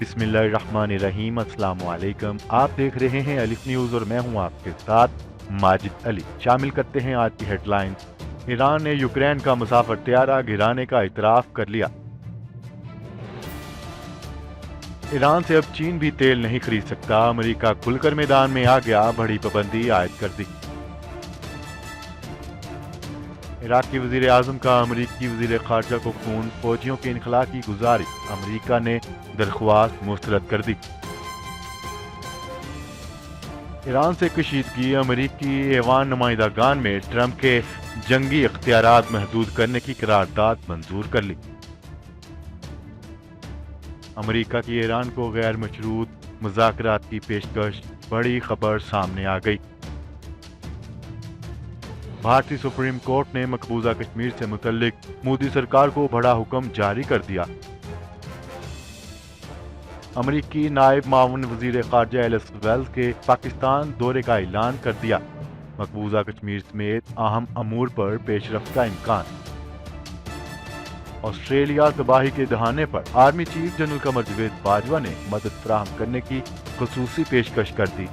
بسم اللہ الرحمن الرحیم۔ السلام علیکم، آپ دیکھ رہے ہیں الف نیوز اور میں ہوں آپ کے ساتھ ماجد علی۔ شامل کرتے ہیں آج کی ہیڈ لائنز۔ ایران نے یوکرین کا مسافر طیارہ گرانے کا اعتراف کر لیا۔ ایران سے اب چین بھی تیل نہیں خرید سکتا، امریکہ کھل کر میدان میں آ گیا، بڑی پابندی عائد کر دی۔ عراق کے وزیر اعظم کا امریکی وزیر خارجہ کو فون، فوجیوں کے انخلاء کی گزارش، امریکہ نے درخواست مسترد کر دی۔ ایران سے کشیدگی، امریکی ایوان نمائندگان میں ٹرمپ کے جنگی اختیارات محدود کرنے کی قرارداد منظور کر لی۔ امریکہ کی ایران کو غیر مشروط مذاکرات کی پیشکش، بڑی خبر سامنے آ گئی۔ بھارتی سپریم کورٹ نے مقبوضہ کشمیر سے متعلق مودی سرکار کو بڑا حکم جاری کر دیا۔ امریکی نائب معاون وزیر خارجہ ایلس ویلز کے پاکستان دورے کا اعلان کر دیا، مقبوضہ کشمیر سمیت اہم امور پر پیش رفت کا امکان۔ آسٹریلیا تباہی کے دہانے پر army chief general Qamar Javed Bajwa نے مدد فراہم کرنے کی خصوصی پیشکش کر دی۔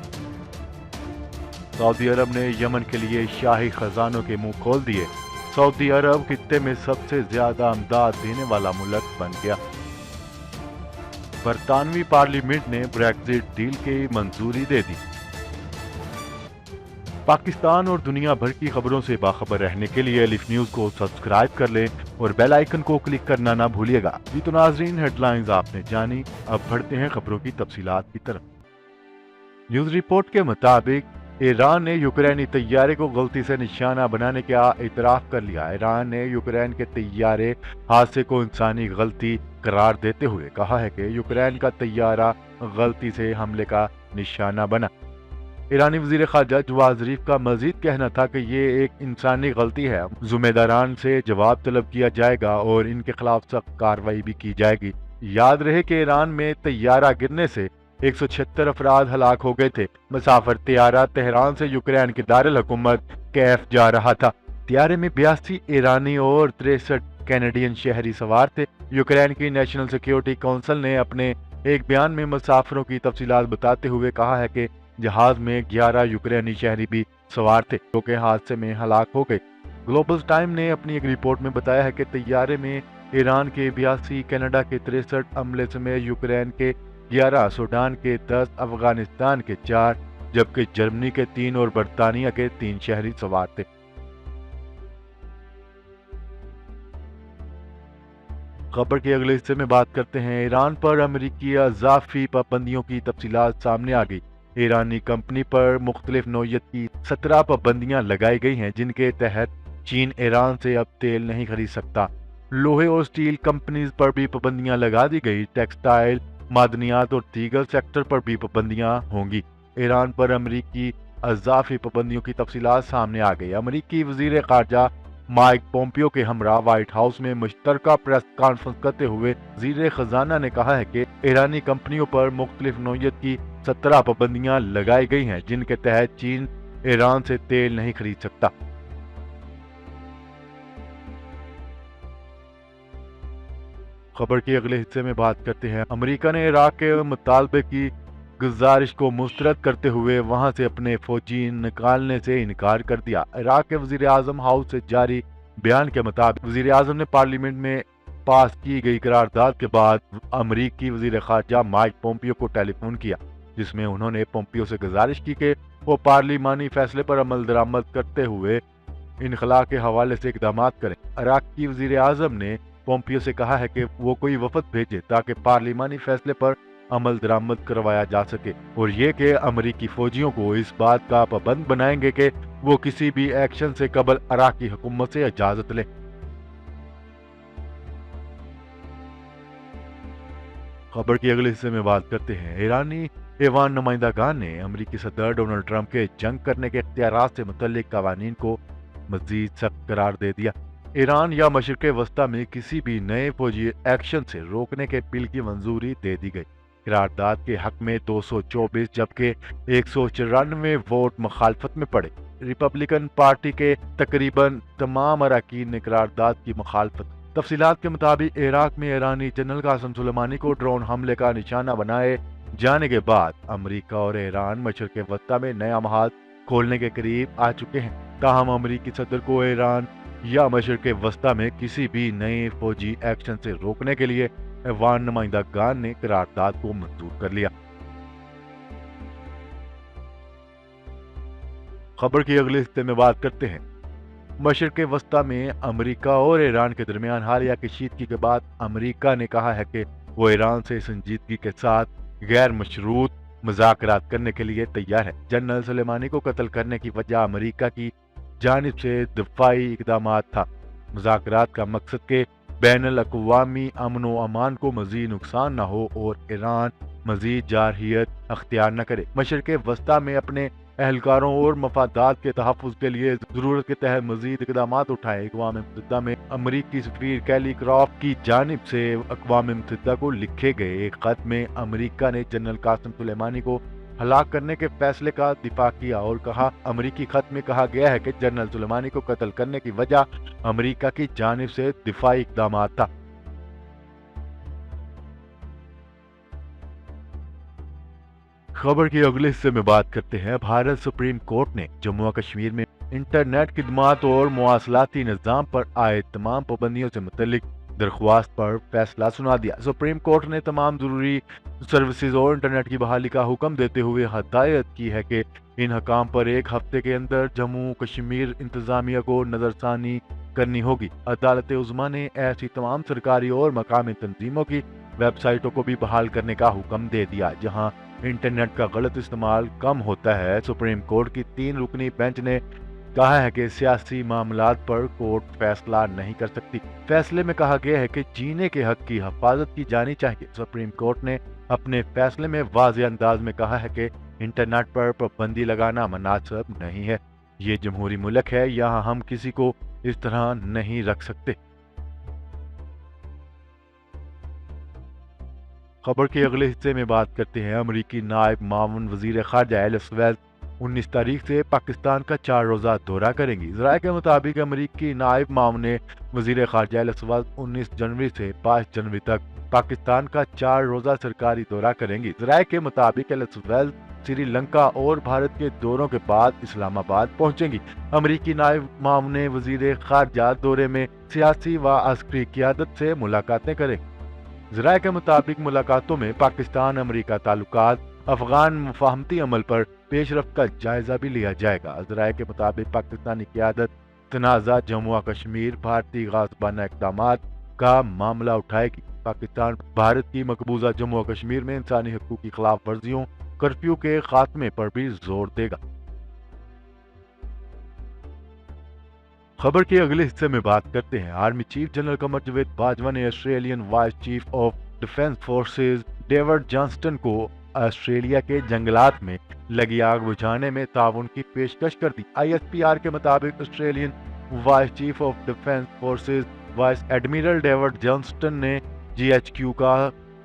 سعودی عرب نے یمن کے لیے شاہی خزانوں کے منہ کھول دیے، سعودی عرب خطے میں سب سے زیادہ امداد دینے والا ملک بن گیا۔ برطانوی پارلیمنٹ نے بریگزٹ ڈیل کی منظوری دے دی۔ پاکستان اور دنیا بھر کی خبروں سے باخبر رہنے کے لیے الف نیوز کو سبسکرائب کر لیں اور بیل آئیکن کو کلک کرنا نہ بھولیے گا۔ جی تو ناظرین، ہیڈ لائنز آپ نے جانی، اب بڑھتے ہیں خبروں کی تفصیلات کی طرف۔ نیوز رپورٹ کے مطابق ایران نے یوکرینی طیارے کو غلطی سے نشانہ بنانے کا اعتراف کر لیا۔ ایران نے یوکرین کے طیارے حادثے کو انسانی غلطی قرار دیتے ہوئے کہا ہے کہ یوکرین کا طیارہ غلطی سے حملے کا نشانہ بنا۔ ایرانی وزیر خارجہ جواد ظریف کا مزید کہنا تھا کہ یہ ایک انسانی غلطی ہے، ذمہ داران سے جواب طلب کیا جائے گا اور ان کے خلاف سخت کارروائی بھی کی جائے گی۔ یاد رہے کہ ایران میں طیارہ گرنے سے 176 افراد ہلاک ہو گئے تھے۔ مسافر طیارہ تہران سے یوکرین کے دارالحکومت کیف جا رہا تھا۔ طیارے میں 82 ایرانی اور 63 کینیڈین شہری سوار تھے۔ یوکرین کی نیشنل سیکیورٹی کونسل نے اپنے ایک بیان میں مسافروں کی تفصیلات بتاتے ہوئے کہا ہے کہ جہاز میں 11 یوکرینی شہری بھی سوار تھے جو کہ حادثے میں ہلاک ہو گئے۔ گلوبل ٹائم نے اپنی ایک رپورٹ میں بتایا ہے کہ طیارے میں ایران کے 82، کینیڈا کے 63، عملے سمیت یوکرین کے 11، سوڈان کے 10، افغانستان کے 4، جبکہ جرمنی کے 3 اور برطانیہ کے 3 شہری سوار تھے۔ خبر کے اگلے حصے میں بات کرتے ہیں۔ ایران پر امریکی اضافی پابندیوں کی تفصیلات سامنے آ گئی۔ ایرانی کمپنی پر مختلف نوعیت کی 17 پابندیاں لگائی گئی ہیں، جن کے تحت چین ایران سے اب تیل نہیں خرید سکتا۔ لوہے اور سٹیل کمپنیز پر بھی پابندیاں لگا دی گئی۔ ٹیکسٹائل، معدنیات اور دیگر سیکٹر پر بھی پابندیاں ہوں گی۔ ایران پر امریکی اضافی پابندیوں کی تفصیلات سامنے آ گئی۔ امریکی وزیر خارجہ مائک پومپیو کے ہمراہ وائٹ ہاؤس میں مشترکہ پریس کانفرنس کرتے ہوئے وزیر خزانہ نے کہا ہے کہ ایرانی کمپنیوں پر مختلف نوعیت کی 17 پابندیاں لگائی گئی ہیں، جن کے تحت چین ایران سے تیل نہیں خرید سکتا۔ خبر کے اگلے حصے میں بات کرتے ہیں۔ امریکہ نے عراق کے مطالبے کی گزارش کو مسترد کرتے ہوئے وہاں سے اپنے فوجی نکالنے سے انکار کر دیا۔ عراق کے وزیر اعظم ہاؤس سے جاری بیان کے مطابق وزیر اعظم نے پارلیمنٹ میں پاس کی گئی قرارداد کے بعد امریکی وزیر خارجہ مائک پومپیو کو ٹیلی فون کیا، جس میں انہوں نے پومپیو سے گزارش کی کہ وہ پارلیمانی فیصلے پر عمل درآمد کرتے ہوئے انخلاء کے حوالے سے اقدامات کریں۔ عراق کی وزیر اعظم نے پومپیو سے کہا ہے کہ وہ کوئی وفد بھیجے تاکہ پارلیمانی فیصلے پر عمل درآمد کروایا جا سکے، اور یہ کہ امریکی فوجیوں کو اس بات کا پابند بنائیں گے کہ وہ کسی بھی ایکشن سے قبل عراقی حکومت سے اجازت لیں۔ خبر کے اگلے حصے میں بات کرتے ہیں۔ ایرانی ایوان نمائندگان نے امریکی صدر ڈونلڈ ٹرمپ کے جنگ کرنے کے اختیارات سے متعلق قوانین کو مزید سخت قرار دے دیا۔ ایران یا مشرق وسطی میں کسی بھی نئے فوجی ایکشن سے روکنے کے بل کی منظوری دے دی گئی۔ قرارداد کے حق میں 224 جبکہ 194 ووٹ مخالفت میں پڑے۔ ریپبلکن پارٹی کے تقریباً تمام اراکین نے قرارداد کی مخالفت तफसीलात के मुताबिक इराक में ईरानी जनरल कासिम सुलेमानी को ड्रोन हमले का निशाना बनाए जाने के बाद अमेरिका और ईरान मशरक़ वस्ता में नया महाज खोलने के करीब आ चुके हैं। ताहम अमेरिकी सदर को ईरान या मशरक़ वस्ता में किसी भी नए फौजी एक्शन से रोकने के लिए अफगान नुमाइंदागान ने करारदाद को मंजूर कर लिया। खबर की अगले हिस्से में बात करते हैं। मशरक़ वस्ता में अमेरिका और ईरान के दरमियान हालिया कशीदगी के बाद अमेरिका ने कहा है कि वो ईरान से संजीदगी के साथ गैर मशरूत मुज़ाकरात करने के लिए तैयार है। जनरल सुलेमानी को कत्ल करने की वजह अमेरिका की जानिब से दिफाई इक़दामात था। मुज़ाकरात का मकसद के बैनुल अक़वामी अमन व अमान को मज़ीद नुकसान न हो और ईरान मज़ीद जारहियत अख्तियार न करे। मशरक़ वस्ता में अपने एहलकारों और मफादात के तहफ़्फ़ुज़ के लिए ज़रूरत के तहत मज़ीद इक़दामात उठाए। अक़वाम मुत्तहिदा में अमरीकी सफ़ीर कैली क्रॉफ्ट की जानिब से अक़वाम मुत्तहिदा को लिखे गए एक ख़त में अमरीका ने जनरल कासिम सुलेमानी को हलाक करने के फैसले का दिफा किया और कहा, अमरीकी खत में कहा गया है कि जनरल सुलेमानी को कत्ल करने की वजह अमरीका की जानिब से दिफाई इक़दामात था। खबर की अगले हिस्से में बात करते हैं। भारत सुप्रीम कोर्ट ने जम्मू कश्मीर में इंटरनेट खिदमात और मवासलाती निज़ाम पर आए तमाम पाबंदियों से मुतल्लिक दरख्वास्त पर फैसला सुना दिया। सुप्रीम कोर्ट ने तमाम जरूरी सर्विसेज और इंटरनेट की बहाली का हुक्म देते हुए हदायत की है कि इन हकाम पर एक हफ्ते के अंदर जम्मू कश्मीर इंतजामिया को नजरसानी करनी होगी। अदालत उज़्मा ने ऐसी तमाम सरकारी और मकामी तंजीमों की वेबसाइटों को भी बहाल करने का हुक्म दे दिया जहां इंटरनेट का गलत इस्तेमाल कम होता है। सुप्रीम कोर्ट की 3 रुकनी बेंच ने कहा है कि सियासी मामलात पर कोर्ट फैसला नहीं कर सकती। फैसले में कहा गया है कि जीने के हक की हिफाजत की जानी चाहिए। सुप्रीम कोर्ट ने अपने फैसले में वाज़ेह अंदाज में कहा है कि इंटरनेट पर पाबंदी लगाना मुनासिब नहीं है। ये जमहूरी मुल्क है, यहाँ हम किसी को इस तरह नहीं रख सकते। खबर के अगले हिस्से में बात करते हैं। अमरीकी नायब मामून वजीर खारजा एलिस वेल्स 19 तारीख से पाकिस्तान का 4 रोज़ा दौरा करेंगी। ज़राए के मुताबिक अमरीकी नायब मामून वजीर खारजा एलिस वेल्स 19 जनवरी से 22 जनवरी तक पाकिस्तान का 4 रोज़ा सरकारी दौरा करेंगी। ज़राए के मुताबिक एलिस वेल्स श्रीलंका और भारत के दौरों के बाद इस्लामाबाद पहुंचेंगी। अमरीकी नायब मामून वजीर खारजा दौरे में सियासी व अस्करी क़यादत से मुलाकातें करेंगी। ज़राए के मुताबिक मुलाकातों में पाकिस्तान अमेरिका ताल्लुकात, अफगान मुफाहमती अमल पर पेशरफ्त का जायजा भी लिया जाएगा। ज़राए के मुताबिक पाकिस्तानी क़यादत तनाज़ा जम्मू कश्मीर भारतीय गाज़बाना इक़दामात का मामला उठाएगी। पाकिस्तान भारत की मकबूजा जम्मू कश्मीर में इंसानी हकूक़ की खिलाफ वर्जियों, कर्फ्यू के खात्मे पर भी जोर देगा। खबर के अगले हिस्से में बात करते हैं। आर्मी चीफ जनरल कमर जवेद बाजवा ने Australian vice chief of defence forces David Johnston को ऑस्ट्रेलिया के जंगलात में लगी आग बुझाने में ताउन की पेशकश कर दी। ISPR के मुताबिक Australian vice chief of defence forces vice admiral David Johnston ने GHQ का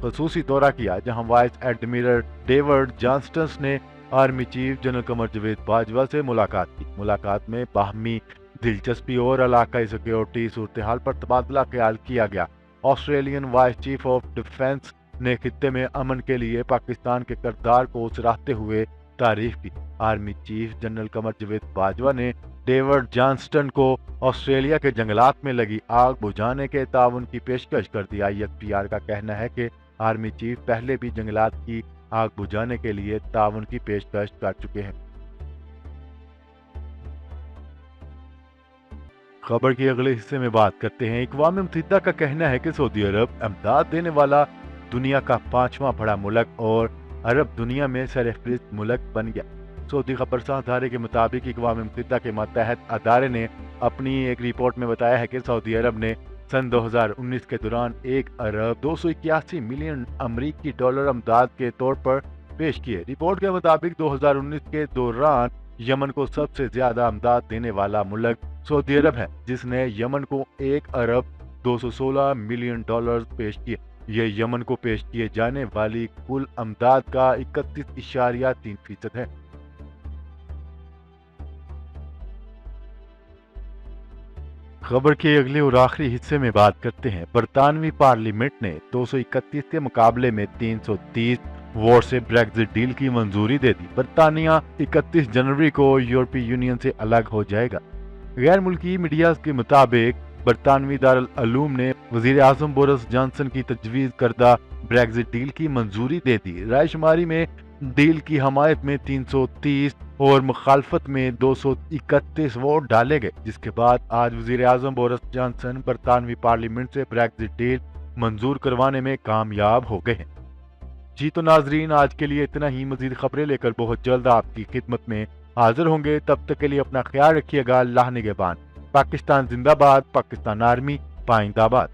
खसूसी दौरा किया जहां वाइस एडमिरल डेविड जॉनस्टन ने आर्मी चीफ जनरल कमर जवेद बाजवा से मुलाकात की। मुलाकात में बाहमी दिलचस्पी और इलाकाई सिक्योरिटी सूरत हाल पर तबादला ख्याल किया गया। Australian vice chief of defence ने खित्ते में अमन के लिए पाकिस्तान के किरदार को सराहते हुए तारीफ की। आर्मी चीफ जनरल कमर जवेद बाजवा ने डेविड जॉनस्टन को ऑस्ट्रेलिया के जंगलात में लगी आग बुझाने के ताउन की पेशकश कर दी। ISPR का कहना है कि आर्मी चीफ पहले भी जंगलात की आग बुझाने के लिए ताउन की पेशकश कर चुके हैं। खबर के अगले हिस्से में बात करते हैं। अक़वाम मुत्तहिदा का कहना है कि सऊदी अरब इमदाद देने वाला दुनिया का 5वां बड़ा मुल्क और अरब दुनिया में सरफहरिस्त मुल्क बन गया। सऊदी खबरसां अदारे के मुताबिक अक़वाम मुत्तहिदा के मातहत अदारे ने अपनी एक रिपोर्ट में बताया है कि सऊदी अरब ने सन 2019 के दौरान 1 अरब 281 मिलियन अमरीकी डॉलर इमदाद के तौर पर पेश किए। रिपोर्ट के मुताबिक 2019 के दौरान यमन को सबसे ज्यादा इमदाद देने वाला मुल्क सऊदी अरब है जिसने यमन को 1 अरब 216 मिलियन डॉलर पेश किए। यह यमन को पेश किए जाने वाली कुल इमदाद का 31.3% है। खबर के अगले और आखिरी हिस्से में बात करते हैं। बरतानवी पार्लियामेंट ने 231 के मुकाबले में 330 वोट से ब्रेक्जिट डील की मंजूरी दे दी। बरतानिया 31 जनवरी को यूरोपीय यूनियन से अलग हो जाएगा। गैर मुल्की मीडिया के मुताबिक बरतानवी दारुल उलूम ने वजीर आजम बोरिस जॉनसन की तजवीज़ करदा ब्रेक्जिट डील की मंजूरी दे दी। रायशुमारी में डील की हमायत में 330 और मुखालफत में 231 वोट डाले गए, जिसके बाद आज वजीर आजम बोरिस जॉनसन बरतानवी पार्लियामेंट से ब्रेक्जिट डील मंजूर करवाने में कामयाब हो गए हैं। जी तो नाजरीन, आज के लिए इतना ही। मजीद खबरें लेकर बहुत जल्द आपकी खिदमत में हाजिर होंगे। तब तक के लिए अपना ख्याल रखिएगा। अल्लाह निगहबान। पाकिस्तान जिंदाबाद। पाकिस्तान आर्मी पाइंदाबाद।